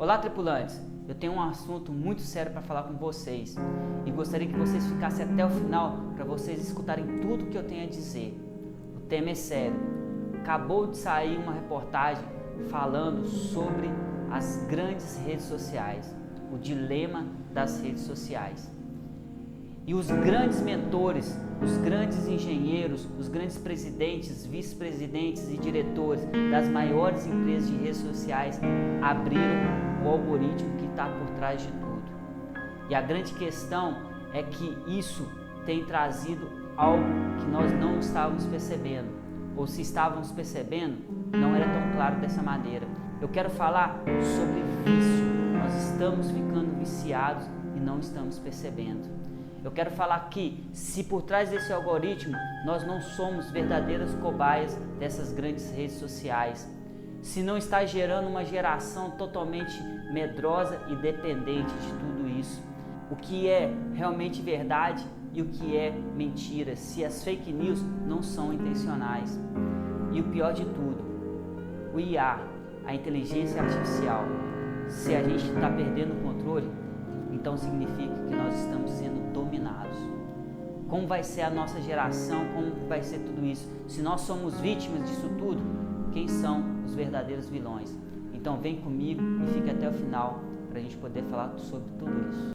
Olá, tripulantes! Eu tenho um assunto muito sério para falar com vocês e gostaria que vocês ficassem até o final para vocês escutarem tudo que eu tenho a dizer. O tema é sério. Acabou de sair uma reportagem falando sobre as grandes redes sociais, o dilema das redes sociais. E os grandes mentores, os grandes engenheiros, os grandes presidentes, vice-presidentes e diretores das maiores empresas de redes sociais abriram o algoritmo que está por trás de tudo. E a grande questão é que isso tem trazido algo que nós não estávamos percebendo, ou se estávamos percebendo, não era tão claro dessa maneira. Eu quero falar sobre vício. Nós estamos ficando viciados e não estamos percebendo. Eu quero falar que, se por trás desse algoritmo, nós não somos verdadeiras cobaias dessas grandes redes sociais, se não está gerando uma geração totalmente medrosa e dependente de tudo isso, o que é realmente verdade e o que é mentira, se as fake news não são intencionais. E o pior de tudo, o IA, a inteligência artificial, se a gente está perdendo o controle, então significa que nós estamos sendo dominados. Como vai ser a nossa geração? Como vai ser tudo isso? Se nós somos vítimas disso tudo, quem são os verdadeiros vilões? Então vem comigo e fique até o final para a gente poder falar sobre tudo isso.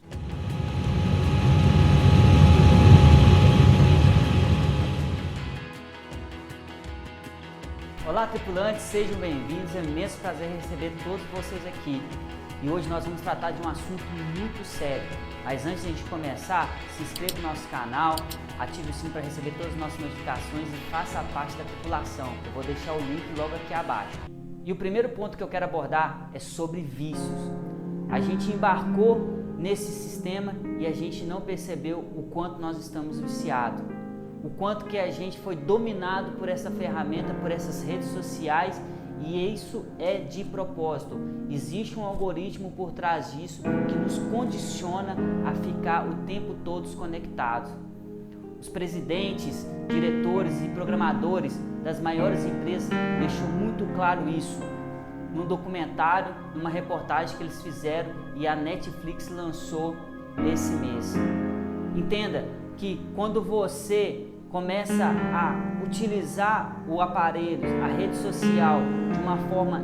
Olá, tripulantes, sejam bem-vindos. É um imenso prazer receber todos vocês aqui. E hoje nós vamos tratar de um assunto muito sério. Mas antes de a gente começar, se inscreva no nosso canal, ative o sininho para receber todas as nossas notificações e faça parte da tripulação. Eu vou deixar o link logo aqui abaixo. E o primeiro ponto que eu quero abordar é sobre vícios. A gente embarcou nesse sistema e a gente não percebeu o quanto nós estamos viciados. O quanto que a gente foi dominado por essa ferramenta, por essas redes sociais. E isso é de propósito. Existe um algoritmo por trás disso que nos condiciona a ficar o tempo todo conectados. Os presidentes, diretores e programadores das maiores empresas deixou muito claro isso num documentário, numa reportagem que eles fizeram e a Netflix lançou esse mês. Entenda que quando você começa a utilizar o aparelho, a rede social, de uma forma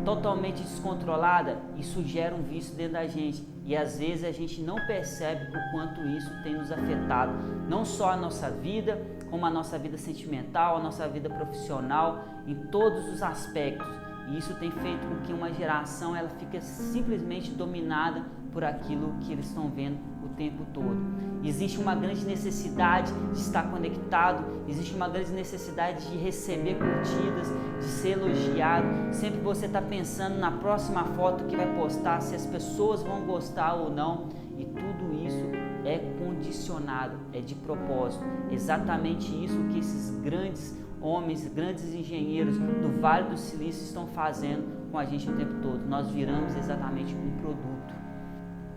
totalmente descontrolada, isso gera um vício dentro da gente. E às vezes a gente não percebe o quanto isso tem nos afetado. Não só a nossa vida, como a nossa vida sentimental, a nossa vida profissional, em todos os aspectos. E isso tem feito com que uma geração ela fique simplesmente dominada por aquilo que eles estão vendo o tempo todo. Existe uma grande necessidade de estar conectado, existe uma grande necessidade de receber curtidas, de ser elogiado. Sempre você está pensando na próxima foto que vai postar, se as pessoas vão gostar ou não. E tudo isso é condicionado, é de propósito. Exatamente isso que esses grandes homens, grandes engenheiros do Vale do Silício estão fazendo com a gente o tempo todo. Nós viramos exatamente um produto.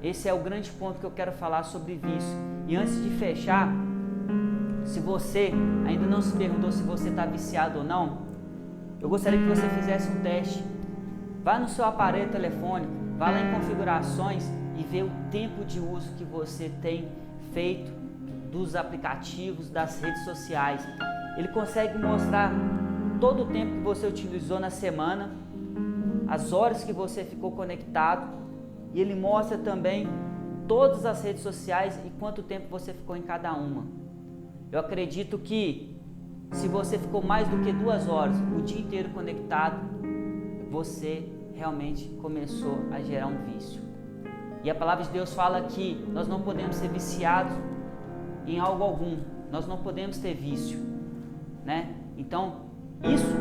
Esse é o grande ponto que eu quero falar sobre vício. E antes de fechar, se você ainda não se perguntou se você está viciado ou não, eu gostaria que você fizesse um teste. Vá no seu aparelho telefônico, vá lá em configurações e vê o tempo de uso que você tem feito dos aplicativos, das redes sociais. Ele consegue mostrar todo o tempo que você utilizou na semana, as horas que você ficou conectado, e ele mostra também todas as redes sociais e quanto tempo você ficou em cada uma. Eu acredito que se você ficou mais do que 2 horas o dia inteiro conectado, você realmente começou a gerar um vício. E a palavra de Deus fala que nós não podemos ser viciados em algo algum, nós não podemos ter vício, né? Então, isso,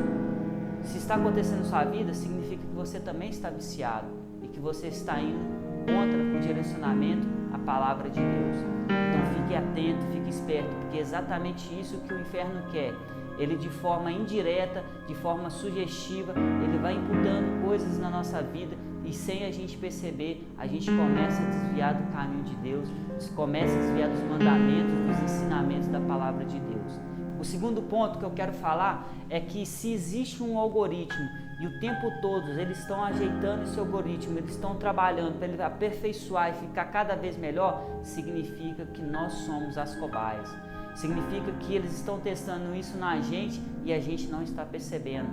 se está acontecendo na sua vida, significa que você também está viciado e que você está indo contra o direcionamento, a palavra de Deus. Então fique atento, fique esperto, porque é exatamente isso que o inferno quer. Ele, de forma indireta, de forma sugestiva, ele vai imputando coisas na nossa vida e sem a gente perceber, a gente começa a desviar do caminho de Deus, começa a desviar dos mandamentos, dos ensinamentos da palavra de Deus. O segundo ponto que eu quero falar é que se existe um algoritmo e o tempo todo eles estão ajeitando esse algoritmo, eles estão trabalhando para ele aperfeiçoar e ficar cada vez melhor, significa que nós somos as cobaias. Significa que eles estão testando isso na gente e a gente não está percebendo.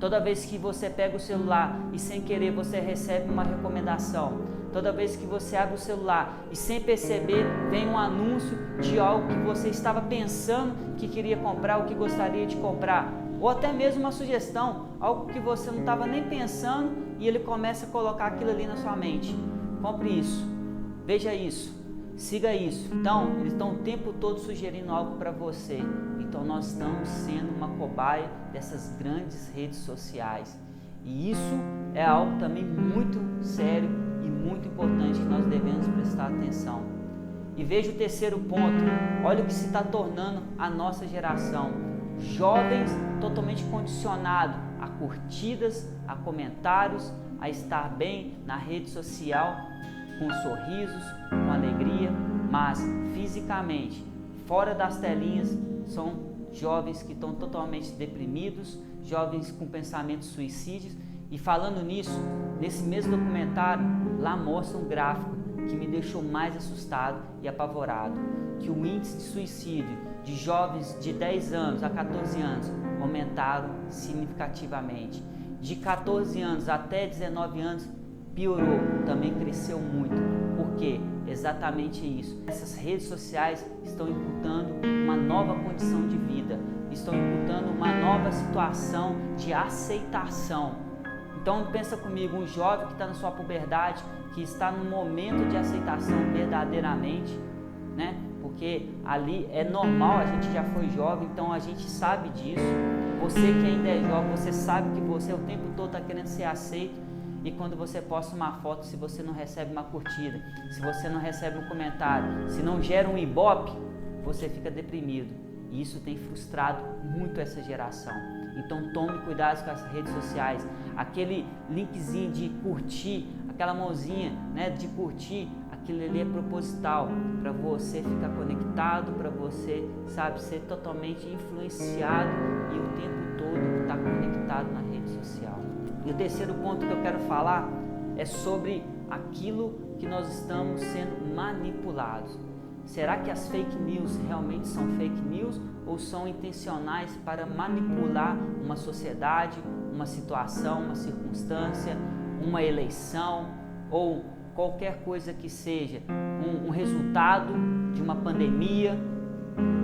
Toda vez que você pega o celular e sem querer você recebe uma recomendação, toda vez que você abre o celular e sem perceber vem um anúncio de algo que você estava pensando que queria comprar ou que gostaria de comprar, ou até mesmo uma sugestão, algo que você não estava nem pensando e ele começa a colocar aquilo ali na sua mente. Compre isso, veja isso, siga isso. Então, eles estão o tempo todo sugerindo algo para você. Então, nós estamos sendo uma cobaia dessas grandes redes sociais. E isso é algo também muito sério e muito importante que nós devemos prestar atenção. E veja o terceiro ponto, olha o que se está tornando a nossa geração. Jovens totalmente condicionados a curtidas, a comentários, a estar bem na rede social, com sorrisos, com alegria, mas fisicamente, fora das telinhas, são jovens que estão totalmente deprimidos, jovens com pensamentos suicidas. E falando nisso, nesse mesmo documentário, lá mostra um gráfico que me deixou mais assustado e apavorado, que o índice de suicídio de jovens de 10 anos a 14 anos aumentaram significativamente. De 14 anos até 19 anos piorou, também cresceu muito. Por quê? Exatamente isso. Essas redes sociais estão imputando uma nova condição de vida, estão imputando uma nova situação de aceitação. Então pensa comigo, um jovem que está na sua puberdade, que está no momento de aceitação verdadeiramente, né? Porque ali é normal, a gente já foi jovem, então a gente sabe disso. Você que ainda é jovem, você sabe que você o tempo todo está querendo ser aceito. E quando você posta uma foto, se você não recebe uma curtida, se você não recebe um comentário, se não gera um ibope, você fica deprimido. E isso tem frustrado muito essa geração. Então tome cuidado com as redes sociais. Aquele linkzinho de curtir, aquela mãozinha, né, de curtir, aquilo ali é proposital para você ficar conectado, para você, sabe, ser totalmente influenciado e o tempo todo estar conectado na rede social. E o terceiro ponto que eu quero falar é sobre aquilo que nós estamos sendo manipulados. Será que as fake news realmente são fake news ou são intencionais para manipular uma sociedade, uma situação, uma circunstância, uma eleição ou qualquer coisa que seja, um resultado de uma pandemia?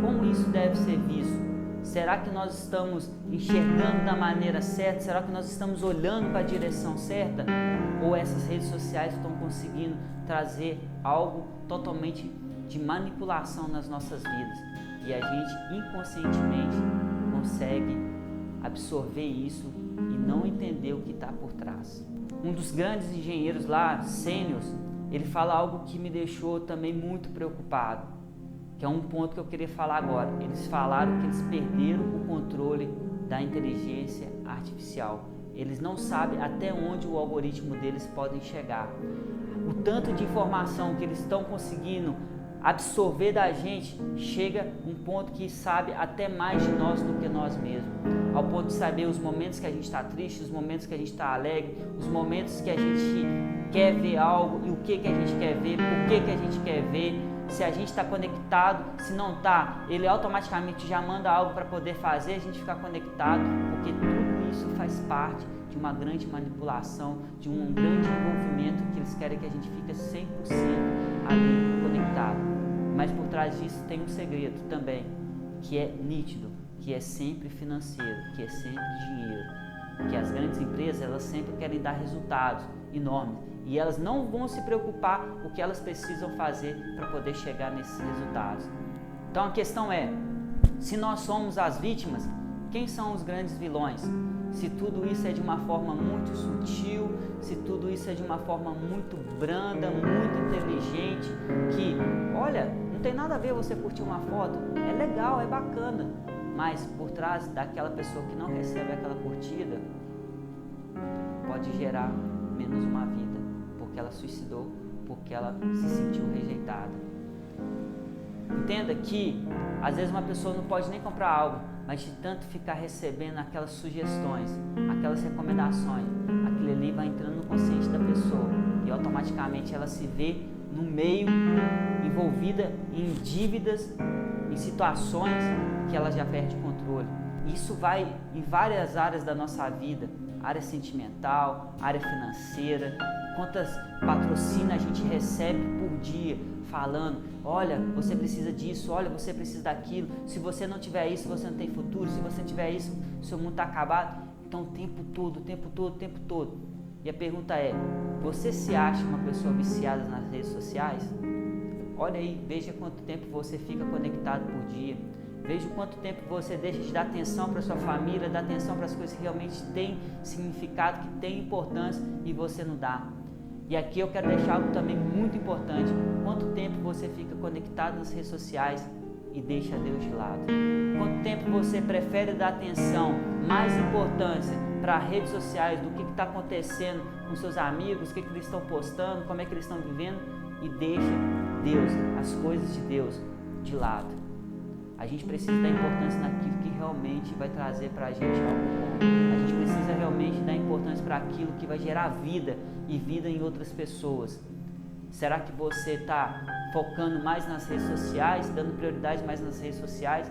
Como isso deve ser visto? Será que nós estamos enxergando da maneira certa? Será que nós estamos olhando para a direção certa? Ou essas redes sociais estão conseguindo trazer algo totalmente de manipulação nas nossas vidas? E a gente inconscientemente consegue absorver isso e não entender o que está por trás. Um dos grandes engenheiros lá, sêniors, ele fala algo que me deixou também muito preocupado, que é um ponto que eu queria falar agora. Eles falaram que eles perderam o controle da inteligência artificial. Eles não sabem até onde o algoritmo deles pode chegar. O tanto de informação que eles estão conseguindo absorver da gente chega um ponto que sabe até mais de nós do que nós mesmos, ao ponto de saber os momentos que a gente está triste, os momentos que a gente está alegre, os momentos que a gente quer ver algo e o que a gente quer ver, por que a gente quer ver, se a gente está conectado, se não está, ele automaticamente já manda algo para poder fazer a gente ficar conectado, porque tudo isso faz parte de uma grande manipulação, de um grande envolvimento que eles querem que a gente fique 100% ali conectado. Mas por trás disso tem um segredo também, que é nítido, que é sempre financeiro, que é sempre dinheiro. Que as grandes empresas, elas sempre querem dar resultados enormes e elas não vão se preocupar o que elas precisam fazer para poder chegar nesses resultados. Então a questão é, se nós somos as vítimas, quem são os grandes vilões? Se tudo isso é de uma forma muito sutil, se tudo isso é de uma forma muito branda, muito inteligente, que, olha, não tem nada a ver você curtir uma foto, é legal, é bacana, mas por trás daquela pessoa que não recebe aquela curtida, pode gerar menos uma vida, porque ela suicidou, porque ela se sentiu rejeitada. Entenda que às vezes uma pessoa não pode nem comprar algo, mas de tanto ficar recebendo aquelas sugestões, aquelas recomendações, aquilo ali vai entrando no consciente da pessoa e automaticamente ela se vê no meio, envolvida em dívidas, em situações que ela já perde o controle. Isso vai em várias áreas da nossa vida, área sentimental, área financeira. Quantas patrocínios a gente recebe por dia falando, olha, você precisa disso, olha, você precisa daquilo, se você não tiver isso, você não tem futuro, se você não tiver isso, seu mundo está acabado. Então o tempo todo. E a pergunta é, você se acha uma pessoa viciada nas redes sociais? Olha aí, veja quanto tempo você fica conectado por dia. Veja quanto tempo você deixa de dar atenção para sua família, dar atenção para as coisas que realmente têm significado, que têm importância e você não dá. E aqui eu quero deixar algo também muito importante. Quanto tempo você fica conectado nas redes sociais e deixa Deus de lado? Quanto tempo você prefere dar atenção, mais importância para redes sociais do que está acontecendo com seus amigos, o que eles estão postando, como é que eles estão vivendo e deixa Deus, as coisas de Deus de lado? A gente precisa dar importância naquilo que realmente vai trazer para a gente algo bom. A gente precisa realmente dar importância para aquilo que vai gerar vida e vida em outras pessoas. Será que você está focando mais nas redes sociais, dando prioridade mais nas redes sociais?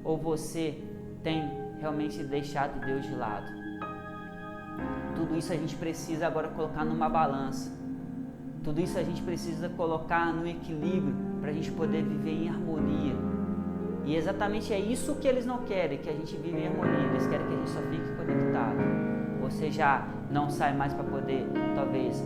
Ou você tem realmente deixado Deus de lado? Tudo isso a gente precisa agora colocar numa balança. Tudo isso a gente precisa colocar no equilíbrio para a gente poder viver em harmonia. E exatamente é isso que eles não querem, que a gente vive em harmonia. Eles querem que a gente só fique conectado. Você já não sai mais para poder, talvez,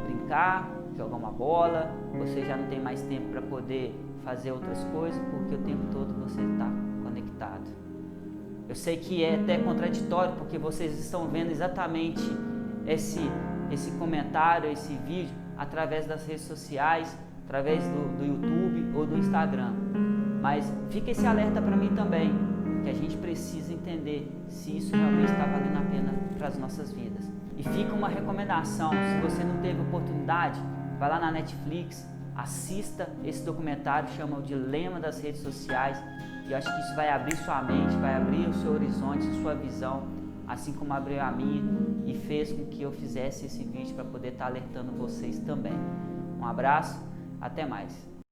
brincar, jogar uma bola. Você já não tem mais tempo para poder fazer outras coisas, porque o tempo todo você está conectado. Eu sei que é até contraditório, porque vocês estão vendo exatamente esse comentário, esse vídeo, através das redes sociais, através do YouTube ou do Instagram. Mas fica esse alerta para mim também, que a gente precisa entender se isso realmente está valendo a pena para as nossas vidas. E fica uma recomendação, se você não teve oportunidade, vai lá na Netflix, assista esse documentário, chama O Dilema das Redes Sociais, e eu acho que isso vai abrir sua mente, vai abrir o seu horizonte, a sua visão, assim como abriu a minha e fez com que eu fizesse esse vídeo para poder estar alertando vocês também. Um abraço, até mais.